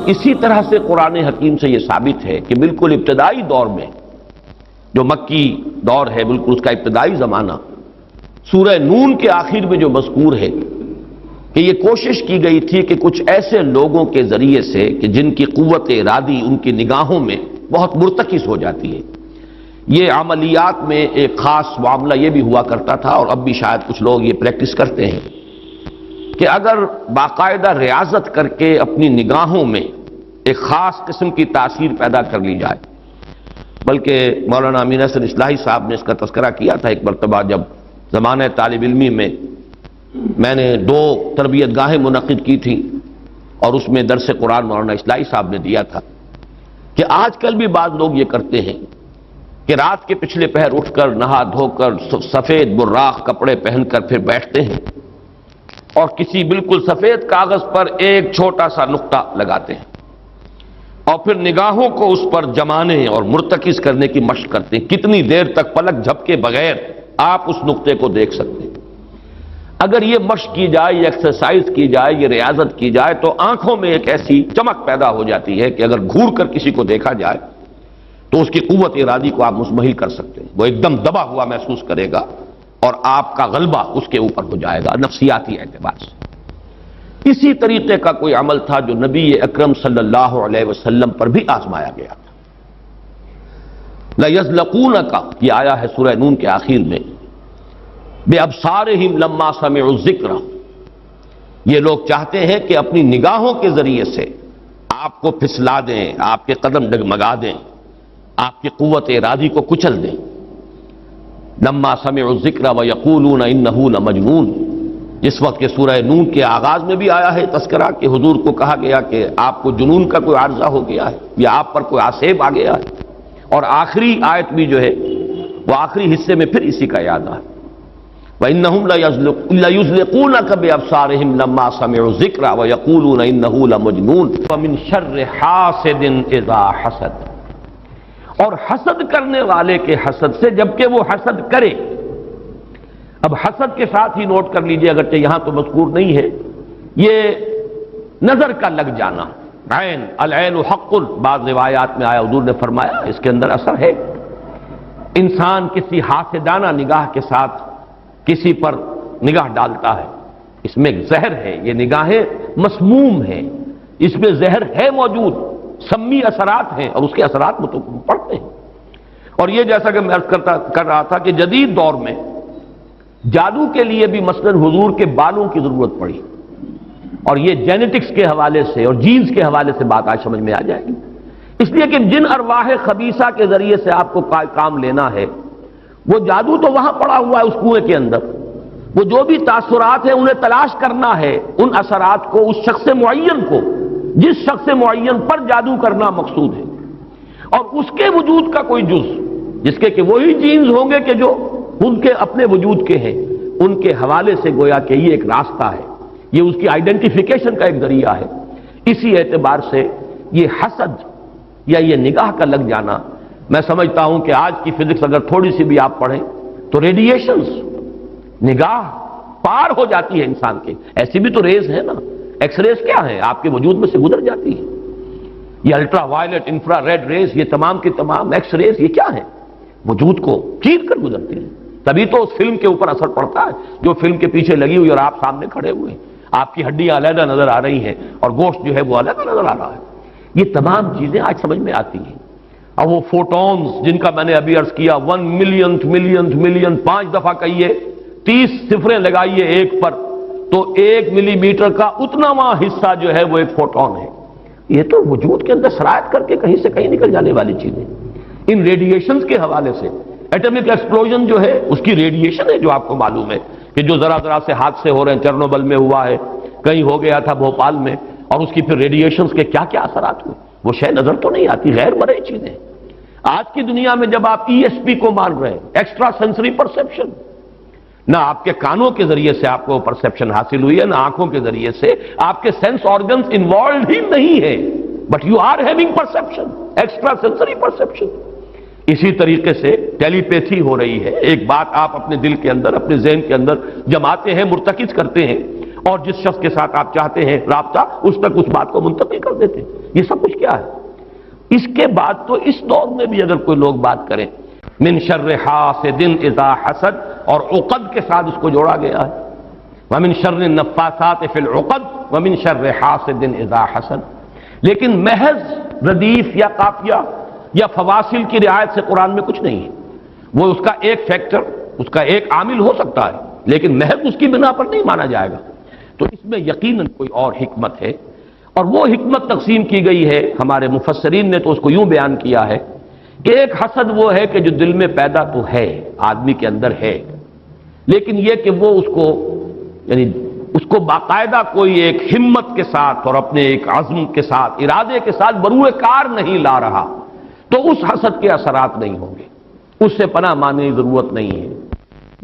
اسی طرح سے قرآن حکیم سے یہ ثابت ہے کہ بالکل ابتدائی دور میں جو مکی دور ہے، بالکل اس کا ابتدائی زمانہ، سورہ نون کے آخر میں جو مذکور ہے کہ یہ کوشش کی گئی تھی کہ کچھ ایسے لوگوں کے ذریعے سے کہ جن کی قوت ارادی ان کی نگاہوں میں بہت مرتکز ہو جاتی ہے، یہ عملیات میں ایک خاص معاملہ یہ بھی ہوا کرتا تھا، اور اب بھی شاید کچھ لوگ یہ پریکٹس کرتے ہیں کہ اگر باقاعدہ ریاضت کر کے اپنی نگاہوں میں ایک خاص قسم کی تاثیر پیدا کر لی جائے، بلکہ مولانا امین حسن اصلاحی صاحب نے اس کا تذکرہ کیا تھا ایک مرتبہ جب زمانہ طالب علمی میں نے 2 تربیت گاہیں منعقد کی تھیں، اور اس میں درس قرآن مولانا اصلاحی صاحب نے دیا تھا کہ آج کل بھی بعض لوگ یہ کرتے ہیں کہ رات کے پچھلے پہر اٹھ کر نہا دھو کر سفید براق کپڑے پہن کر پھر بیٹھتے ہیں اور کسی بالکل سفید کاغذ پر ایک چھوٹا سا نقطہ لگاتے ہیں اور پھر نگاہوں کو اس پر جمانے اور مرتکز کرنے کی مشق کرتے ہیں۔ کتنی دیر تک پلک جھپکے بغیر آپ اس نقطے کو دیکھ سکتے ہیں۔ اگر یہ مشق کی جائے، یہ ایکسرسائز کی جائے، یہ ریاضت کی جائے تو آنکھوں میں ایک ایسی چمک پیدا ہو جاتی ہے کہ اگر گھور کر کسی کو دیکھا جائے تو اس کی قوت ارادی کو آپ مزمحل کر سکتے ہیں، وہ ایک دم دبا ہوا محسوس کرے گا اور آپ کا غلبہ اس کے اوپر ہو جائے گا نفسیاتی اعتبار سے۔ اسی طریقے کا کوئی عمل تھا جو نبی اکرم صلی اللہ علیہ وسلم پر بھی آزمایا گیا تھا۔ لَيَزْلَقُونَكَ یہ آیا ہے سورہ نون کے آخر میں، بِأَبْصَارِهِمْ لَمَّا سَمِعُوا الذِّكْرَ، یہ لوگ چاہتے ہیں کہ اپنی نگاہوں کے ذریعے سے آپ کو پھسلا دیں، آپ کے قدم ڈگمگا دیں، آپ کی قوت ارادی کو کچل دیں۔ لما سمعوا الذکر ویقولون انہ لمجنون، جس وقت کے سورہ نون کے آغاز میں بھی آیا ہے تذکرہ کہ حضور کو کہا گیا کہ آپ کو جنون کا کوئی عارضہ ہو گیا ہے یا آپ پر کوئی آسیب آ گیا ہے، اور آخری آیت بھی جو ہے وہ آخری حصے میں پھر اسی کا یاد آیا، وَإِنَّهُمْ لَيُزْلِقُونَكَ بِأَبْصَارِهِمْ لَمَّا سَمِعُوا الذِّكْرَ وَيَقُولُونَ إِنَّهُ لَمَجْنُونٌ وَمِنْ شَرِّ حَاسِدٍ إِذَا حَسَدَ، اور حسد کرنے والے کے حسد سے جبکہ وہ حسد کرے۔ اب حسد کے ساتھ ہی نوٹ کر لیجئے، اگرچہ یہاں تو مذکور نہیں ہے، یہ نظر کا لگ جانا، عین العین حق، بعض روایات میں آیا حضور نے فرمایا اس کے اندر اثر ہے۔ انسان کسی حاسدانہ نگاہ کے ساتھ کسی پر نگاہ ڈالتا ہے، اس میں زہر ہے، یہ نگاہیں مسموم ہیں، اس میں زہر ہے موجود، سمی اثرات ہیں اور اس کے اثرات میں تو پڑتے ہیں۔ اور یہ جیسا کہ میں عرض کر رہا تھا کہ جدید دور میں جادو کے لیے بھی مثلاً حضور کے بالوں کی ضرورت پڑی، اور یہ جینیٹکس کے حوالے سے اور جینز کے حوالے سے بات آج سمجھ میں آ جائے گی، اس لیے کہ جن ارواح خبیثہ کے ذریعے سے آپ کو کام لینا ہے، وہ جادو تو وہاں پڑا ہوا ہے اس کنویں کے اندر، وہ جو بھی تاثرات ہیں انہیں تلاش کرنا ہے، ان اثرات کو اس شخص معین کو، جس شخص معین پر جادو کرنا مقصود ہے، اور اس کے وجود کا کوئی جز جس کے کہ وہی جینز ہوں گے کہ جو ان کے اپنے وجود کے ہیں، ان کے حوالے سے گویا کہ یہ ایک راستہ ہے، یہ اس کی آئیڈینٹیفیکیشن کا ایک ذریعہ ہے۔ اسی اعتبار سے یہ حسد یا یہ نگاہ کا لگ جانا، میں سمجھتا ہوں کہ آج کی فزکس اگر تھوڑی سی بھی آپ پڑھیں تو ریڈیشنز نگاہ پار ہو جاتی ہے انسان کے، ایسی بھی تو ریز ہے نا، ایکس ریز کیا ہے آپ کے وجود میں سے گزر جاتی ہے، یہ ultra violet infra red rays, یہ تمام کی تمام ایکس ریز یہ کیا ہے، وجود کو چیر کر گزرتی ہیں، تبھی تو اس فلم کے اوپر اثر پڑتا ہے جو فلم کے پیچھے لگی ہوئی اور آپ سامنے کھڑے ہوئے ہیں، آپ کی ہڈیاں علیحدہ نظر آ رہی ہیں اور گوشت جو ہے وہ علیحدہ نظر آ رہا ہے، یہ تمام چیزیں آج سمجھ میں آتی ہیں۔ اور وہ فوٹونز جن کا میں نے ابھی عرض کیا 1 ملین 5 دفعہ کہیے، 30 صفریں لگائیے ایک پر تو 1 ملی میٹر کا اتناواں حصہ جو ہے وہ ایک فوٹون ہے، یہ تو وجود کے اندر سرایت کر کے کہیں سے کہیں نکل جانے والی چیزیں۔ ان ریڈیشنز کے حوالے سے ایٹمک ایکسپلوژن جو ہے اس کی ریڈیشن ہے، جو آپ کو معلوم ہے کہ جو ذرا سے حادثے ہو رہے ہیں، چرنوبل میں ہوا ہے، کہیں ہو گیا تھا بھوپال میں، اور اس کی پھر ریڈیشنز کے کیا کیا اثرات ہوئے، وہ شے نظر تو نہیں آتی، غیر مرئی چیزیں۔ آج کی دنیا میں جب آپ ESP کو مان رہے ہیں، ایکسٹرا سینسری پرسیپشن، نہ آپ کے کانوں کے ذریعے سے آپ کو پرسیپشن حاصل ہوئی ہے، نہ آنکھوں کے ذریعے سے، آپ کے سینس آرگنز انوالوڈ ہی نہیں ہے، but you are having perception, extra sensory perception. اسی طریقے سے ٹیلی پیتھی ہو رہی ہے، ایک بات آپ اپنے دل کے اندر، اپنے ذہن کے اندر جماتے ہیں، مرتکز کرتے ہیں، اور جس شخص کے ساتھ آپ چاہتے ہیں رابطہ اس تک اس بات کو منتقل کر دیتے ہیں۔ یہ سب کچھ کیا ہے؟ اس کے بعد تو اس دور میں بھی اگر کوئی لوگ بات کریں من شر حاسد اذا حسد، اور عقد کے ساتھ اس کو جوڑا گیا ہے، ومن شر النفاثات فی العقد ومن شر حاسد اذا حسد، لیکن محض ردیف یا قافیہ یا فواصل کی رعایت سے قرآن میں کچھ نہیں ہے۔ وہ اس کا ایک فیکٹر، اس کا ایک عامل ہو سکتا ہے، لیکن محض اس کی بنا پر نہیں مانا جائے گا۔ تو اس میں یقیناً کوئی اور حکمت ہے، اور وہ حکمت تقسیم کی گئی ہے۔ ہمارے مفسرین نے تو اس کو یوں بیان کیا ہے کہ ایک حسد وہ ہے کہ جو دل میں پیدا تو ہے، آدمی کے اندر ہے، لیکن یہ کہ وہ اس کو یعنی اس کو باقاعدہ کوئی ایک ہمت کے ساتھ اور اپنے ایک عزم کے ساتھ، ارادے کے ساتھ بروئے کار نہیں لا رہا، تو اس حسد کے اثرات نہیں ہوں گے، اس سے پناہ مانگنے کی ضرورت نہیں ہے۔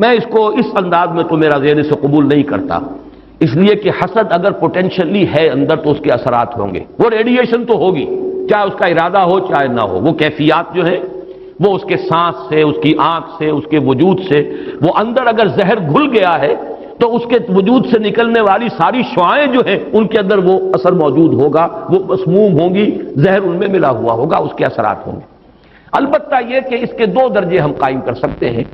میں اس کو اس انداز میں تو میرا ذہن سے قبول نہیں کرتا، اس لیے کہ حسد اگر پوٹینشلی ہے اندر تو اس کے اثرات ہوں گے، وہ ریڈیشن تو ہوگی، چاہے اس کا ارادہ ہو چاہے نہ ہو، وہ کیفیات جو ہے وہ اس کے سانس سے، اس کی آنکھ سے، اس کے وجود سے، وہ اندر اگر زہر گھل گیا ہے تو اس کے وجود سے نکلنے والی ساری شعاعیں جو ہیں ان کے اندر وہ اثر موجود ہوگا، وہ مسموم ہوں گی، زہر ان میں ملا ہوا ہوگا، اس کے اثرات ہوں گے۔ البتہ یہ کہ اس کے دو درجے ہم قائم کر سکتے ہیں،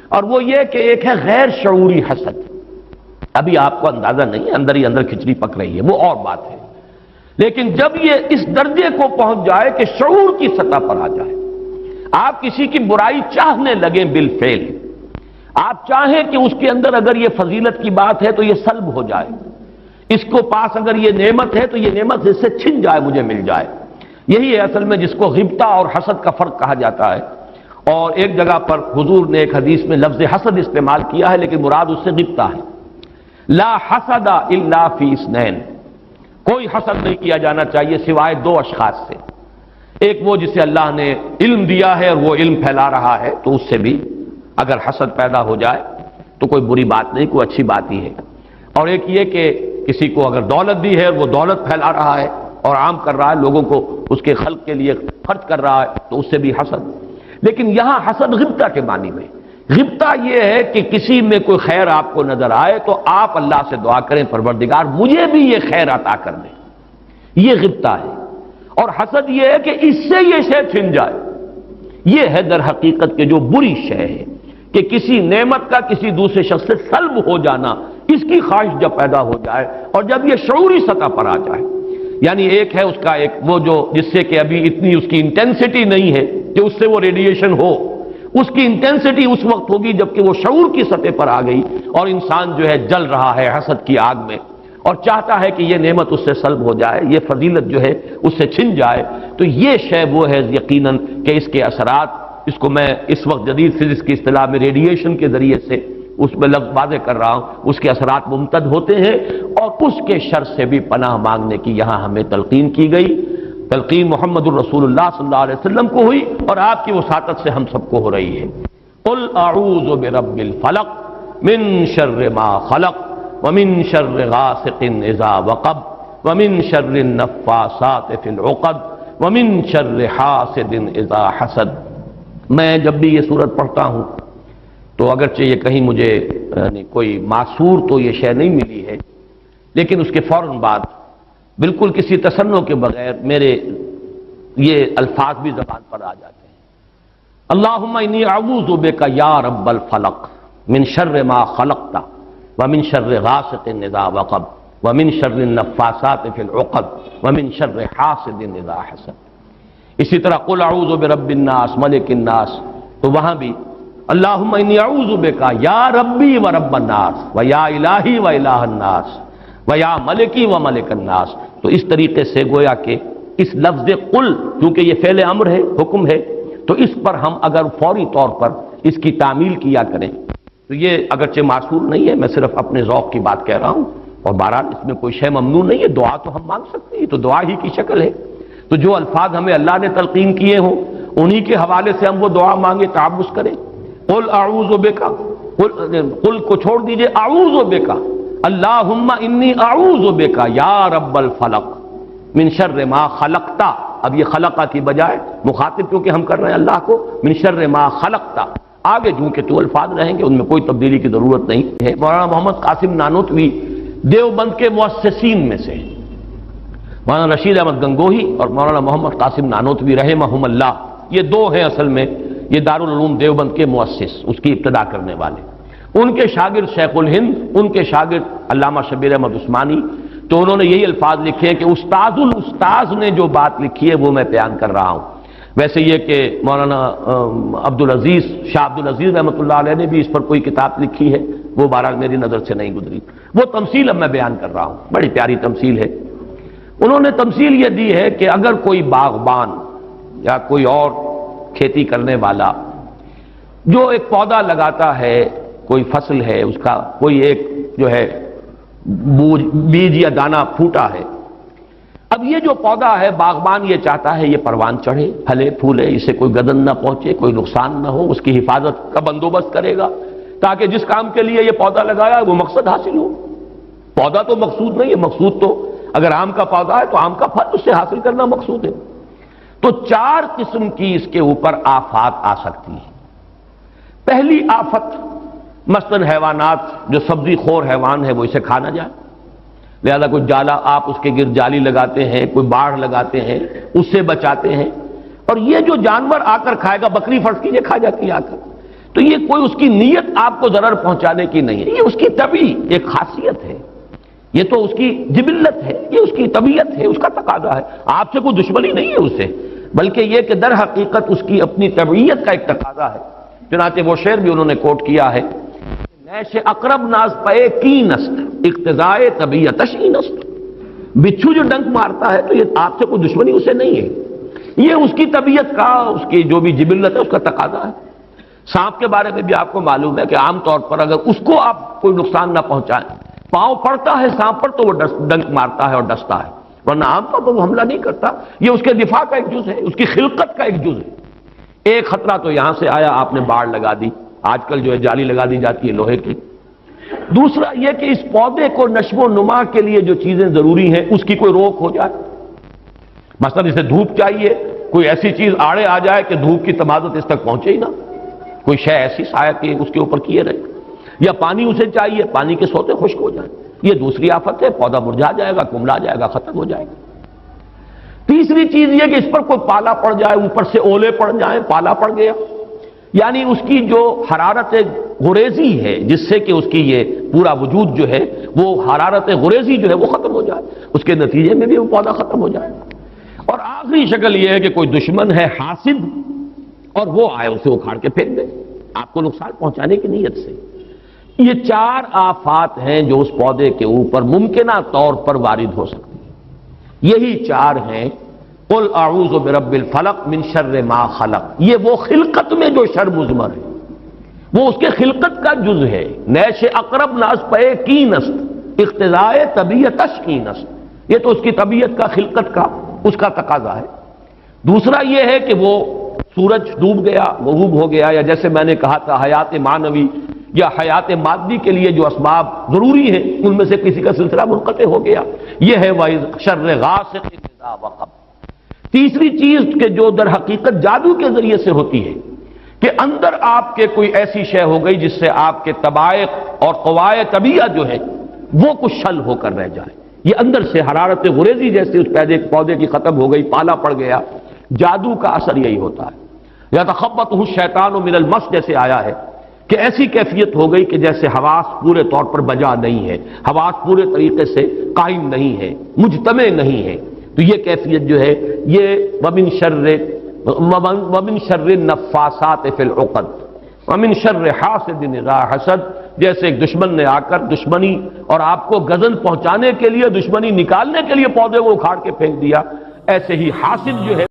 اور وہ یہ کہ ایک ہے غیر شعوری حسد، ابھی آپ کو اندازہ نہیں، اندر ہی اندر کھچڑی پک رہی ہے، وہ اور بات ہے، لیکن جب یہ اس درجے کو پہنچ جائے کہ شعور کی سطح پر آ جائے، آپ کسی کی برائی چاہنے لگیں بالفعل، آپ چاہیں کہ اس کے اندر اگر یہ فضیلت کی بات ہے تو یہ سلب ہو جائے، اس کو پاس اگر یہ نعمت ہے تو یہ نعمت اس سے چھن جائے، مجھے مل جائے، یہی ہے اصل میں جس کو غبطہ اور حسد کا فرق کہا جاتا ہے۔ اور ایک جگہ پر حضور نے ایک حدیث میں لفظ حسد استعمال کیا ہے، لیکن مراد اس سے غبطہ ہے۔ لا حسد الا فی اثنین، کوئی حسد نہیں کیا جانا چاہیے سوائے دو اشخاص سے، ایک وہ جسے اللہ نے علم دیا ہے اور وہ علم پھیلا رہا ہے تو اس سے بھی اگر حسد پیدا ہو جائے تو کوئی بری بات نہیں، کوئی اچھی بات ہی ہے، اور ایک یہ کہ کسی کو اگر دولت دی ہے اور وہ دولت پھیلا رہا ہے اور عام کر رہا ہے، لوگوں کو اس کے خلق کے لیے خرچ کر رہا ہے تو اس سے بھی حسد۔ لیکن یہاں حسد غبطہ کے معنی میں، غبطہ یہ ہے کہ کسی میں کوئی خیر آپ کو نظر آئے تو آپ اللہ سے دعا کریں پروردگار مجھے بھی یہ خیر عطا کر دے، یہ غبطہ ہے۔ اور حسد یہ ہے کہ اس سے یہ شے چھن جائے، یہ ہے در حقیقت کہ جو بری شے ہے کہ کسی نعمت کا کسی دوسرے شخص سے سلب ہو جانا، اس کی خواہش جب پیدا ہو جائے اور جب یہ شعوری سطح پر آ جائے، یعنی ایک ہے اس کا ایک وہ جو جس سے کہ ابھی اتنی اس کی انٹینسٹی نہیں ہے کہ اس سے وہ ریڈیشن ہو، اس کی انٹینسٹی اس وقت ہوگی جب کہ وہ شعور کی سطح پر آ گئی اور انسان جو ہے جل رہا ہے حسد کی آگ میں اور چاہتا ہے کہ یہ نعمت اس سے سلب ہو جائے، یہ فضیلت جو ہے اس سے چھن جائے، تو یہ شے وہ ہے یقیناً کہ اس کے اثرات، اس کو میں اس وقت جدید فزکس کی اصطلاح میں ریڈیشن کے ذریعے سے اس میں لفظ واضح کر رہا ہوں، اس کے اثرات ممتد ہوتے ہیں، اور اس کے شر سے بھی پناہ مانگنے کی یہاں ہمیں تلقین کی گئی۔ تلقین محمد الرسول اللہ صلی اللہ علیہ وسلم کو ہوئی اور آپ کی وساطت سے ہم سب کو ہو رہی ہے۔ قل اعوذ برب الفلق من شر ما خلق ومن شر غاسق اذا وقب ومن شر النفاثات فی العقد ومن شر حاسد اذا حسد۔ میں جب بھی یہ سورت پڑھتا ہوں تو اگرچہ یہ کہیں مجھے کوئی معصور تو یہ شے نہیں ملی ہے، لیکن اس کے فوراً بعد بالکل کسی تصنع کے بغیر میرے یہ الفاظ بھی زبان پر آ جاتے ہیں، اللہم انی اعوذ بک یا رب الفلق من شر ما خلقت ومن شر غاسق اذا وقب ومن شر النفاثات فی العقد ومن شر حاسد اذا حسد۔ اسی طرح قل اعوذ برب الناس ملک الناس، تو وہاں بھی اللہم انی اعوذ بک یا ربی و رب الناس و یا الہی و الہ الناس و یا ملکی و ملک الناس۔ تو اس طریقے سے گویا کہ اس لفظ قل چونکہ یہ فعل امر ہے، حکم ہے، تو اس پر ہم اگر فوری طور پر اس کی تعمیل کیا کریں تو یہ اگرچہ معصور نہیں ہے، میں صرف اپنے ذوق کی بات کہہ رہا ہوں، اور بہرحال اس میں کوئی شے ممنوع نہیں ہے، دعا تو ہم مانگ سکتے ہیں، تو دعا ہی کی شکل ہے، تو جو الفاظ ہمیں اللہ نے تلقین کیے ہوں انہی کے حوالے سے ہم وہ دعا مانگے، تعوذ کریں۔ قل اعوذ بک، قل کو چھوڑ دیجئے، اعوذ بک، اللہم انی اعوذ بک یا رب الفلق من شر ما خلقت، اب یہ خلقہ کی بجائے مخاطب کیونکہ ہم کر رہے ہیں اللہ کو، من شر ما خلقت، آگے جو کہ تو الفاظ رہیں گے ان میں کوئی تبدیلی کی ضرورت نہیں ہے۔ مولانا محمد قاسم نانوتوی دیوبند کے مؤسسین میں سے مولانا رشید احمد گنگوہی اور مولانا محمد قاسم نانوتوی رحمہم اللہ، یہ دو ہیں اصل میں یہ دارالعلوم دیوبند کے مؤسس، اس کی ابتدا کرنے والے۔ ان کے شاگرد شیخ الہند، ان کے شاگرد علامہ شبیر احمد عثمانی، تو انہوں نے یہی الفاظ لکھے ہیں کہ استاد الاستاذ نے جو بات لکھی ہے وہ میں بیان کر رہا ہوں۔ ویسے یہ کہ مولانا عبدالعزیز شاہ عبدالعزیز رحمۃ اللہ علیہ نے بھی اس پر کوئی کتاب لکھی ہے، وہ بہرحال میری نظر سے نہیں گزری، وہ تمثیل اب میں بیان کر رہا ہوں، بڑی پیاری تمثیل ہے۔ انہوں نے تمثیل یہ دی ہے کہ اگر کوئی باغبان یا کوئی اور کھیتی کرنے والا جو ایک پودا لگاتا ہے، کوئی فصل ہے اس کا کوئی ایک جو ہے بیج یا دانہ پھوٹا ہے، اب یہ جو پودا ہے باغبان یہ چاہتا ہے یہ پروان چڑھے، پھلے پھولے، اسے کوئی گدن نہ پہنچے، کوئی نقصان نہ ہو، اس کی حفاظت کا بندوبست کرے گا تاکہ جس کام کے لیے یہ پودا لگایا وہ مقصد حاصل ہو۔ پودا تو مقصود نہیں ہے، مقصود تو اگر آم کا پودا ہے تو آم کا پھل اس سے حاصل کرنا مقصود ہے۔ تو چار قسم کی اس کے اوپر آفات آ سکتی ہیں۔ پہلی آفت مثلاً حیوانات، جو سبزی خور حیوان ہے وہ اسے کھا نہ جائے، لہذا کوئی جالا آپ اس کے گرد جالی لگاتے ہیں، کوئی باڑھ لگاتے ہیں، اس سے بچاتے ہیں، اور یہ جو جانور آ کر کھائے گا، بکری فرض کیجیے کھا جاتی ہے آ کر، تو یہ کوئی اس کی نیت آپ کو ضرر پہنچانے کی نہیں ہے، یہ اس کی طبعی ایک خاصیت ہے، یہ تو اس کی جبلت ہے، یہ اس کی طبیعت ہے، اس کا تقاضا ہے، آپ سے کوئی دشمنی نہیں ہے اس سے، بلکہ یہ کہ در حقیقت اس کی اپنی طبعیت کا ایک تقاضا ہے۔ چنانچہ وہ شعر بھی انہوں نے کوٹ کیا ہے، نیش اقرب ناز پے کی نست اقتضائے طبیعتش این است، بچھو جو ڈنک مارتا ہے تو یہ آپ سے کوئی دشمنی اسے نہیں ہے، یہ اس کی طبیعت کا، اس کی جو بھی جبلت ہے اس کا تقاضا ہے۔ سانپ کے بارے میں بھی آپ کو معلوم ہے کہ عام طور پر اگر اس کو آپ کوئی نقصان نہ پہنچائیں، پاؤں پڑتا ہے سانپ پر تو وہ ڈنک مارتا ہے اور ڈستا ہے، ورنہ عام طور پر وہ حملہ نہیں کرتا، یہ اس کے دفاع کا ایک جز ہے، اس کی خلقت کا ایک جز ہے۔ ایک خطرہ تو یہاں سے آیا، آپ نے باڑ لگا دی، آج کل جو ہے جالی لگا دی جاتی ہے لوہے کی۔ دوسرا یہ کہ اس پودے کو نشو و نما کے لیے جو چیزیں ضروری ہیں اس کی کوئی روک ہو جائے، مثلا اسے دھوپ چاہیے، کوئی ایسی چیز آڑے آ جائے کہ دھوپ کی تمازت اس تک پہنچے ہی نہ، کوئی شے ایسی سایہ کی اس کے اوپر کیے رہے، یا پانی اسے چاہیے، پانی کے سوتے خشک ہو جائیں، یہ دوسری آفت ہے، پودا مرجھا جائے گا، کملا جائے گا، ختم ہو جائے گا۔ تیسری چیز یہ کہ اس پر کوئی پالا پڑ جائے، اوپر سے اولے پڑ جائیں، پالا پڑ گیا، یعنی اس کی جو حرارت غریزی ہے جس سے کہ اس کی یہ پورا وجود جو ہے وہ حرارت غریزی جو ہے وہ ختم ہو جائے، اس کے نتیجے میں بھی وہ پودا ختم ہو جائے۔ اور آخری شکل یہ ہے کہ کوئی دشمن ہے حاسد اور وہ آئے اسے اکھاڑ کے پھینک دے آپ کو نقصان پہنچانے کی نیت سے۔ یہ چار آفات ہیں جو اس پودے کے اوپر ممکنہ طور پر وارد ہو سکتی ہیں، یہی چار ہیں۔ قل اعوذ برب الفلق من شر ما خلق، یہ وہ خلقت میں جو شر مضمر ہے، وہ اس کے خلقت کا جز ہے۔ نیش اقرب ناز پے کی نست اقتضائے طبیعتش کی نست، یہ تو اس کی طبیعت کا، خلقت کا، اس کا تقاضا ہے۔ دوسرا یہ ہے کہ وہ سورج ڈوب گیا، غروب ہو گیا، یا جیسے میں نے کہا تھا حیات معنوی یا حیات مادی کے لیے جو اسباب ضروری ہیں ان میں سے کسی کا سلسلہ منقطع ہو گیا، یہ ہے وَإِذْ شَرِّ غَاسِقٍ إِذَا وَقَبَ۔ تیسری چیز کہ جو در حقیقت جادو کے ذریعے سے ہوتی ہے کہ اندر آپ کے کوئی ایسی شے ہو گئی جس سے آپ کے طبائع اور قوائے طبیعہ جو ہے وہ کچھ شل ہو کر رہ جائے، یہ اندر سے حرارت غریزی جیسے اس پودے کی ختم ہو گئی، پالا پڑ گیا، جادو کا اثر یہی ہوتا ہے۔ یا تخبطہ الشیطان من المس جیسے آیا ہے کہ ایسی کیفیت ہو گئی کہ جیسے حواس پورے طور پر بجا نہیں ہے، حواس پورے طریقے سے قائم نہیں ہے، مجتمع نہیں ہے، تو یہ کیفیت جو ہے یہ ومن شر النفاثات فی العقد ومن شر حاسد اذا حسد، جیسے ایک دشمن نے آ کر دشمنی اور آپ کو گزن پہنچانے کے لیے، دشمنی نکالنے کے لیے پودے کو اکھاڑ کے پھینک دیا، ایسے ہی حاسد جو ہے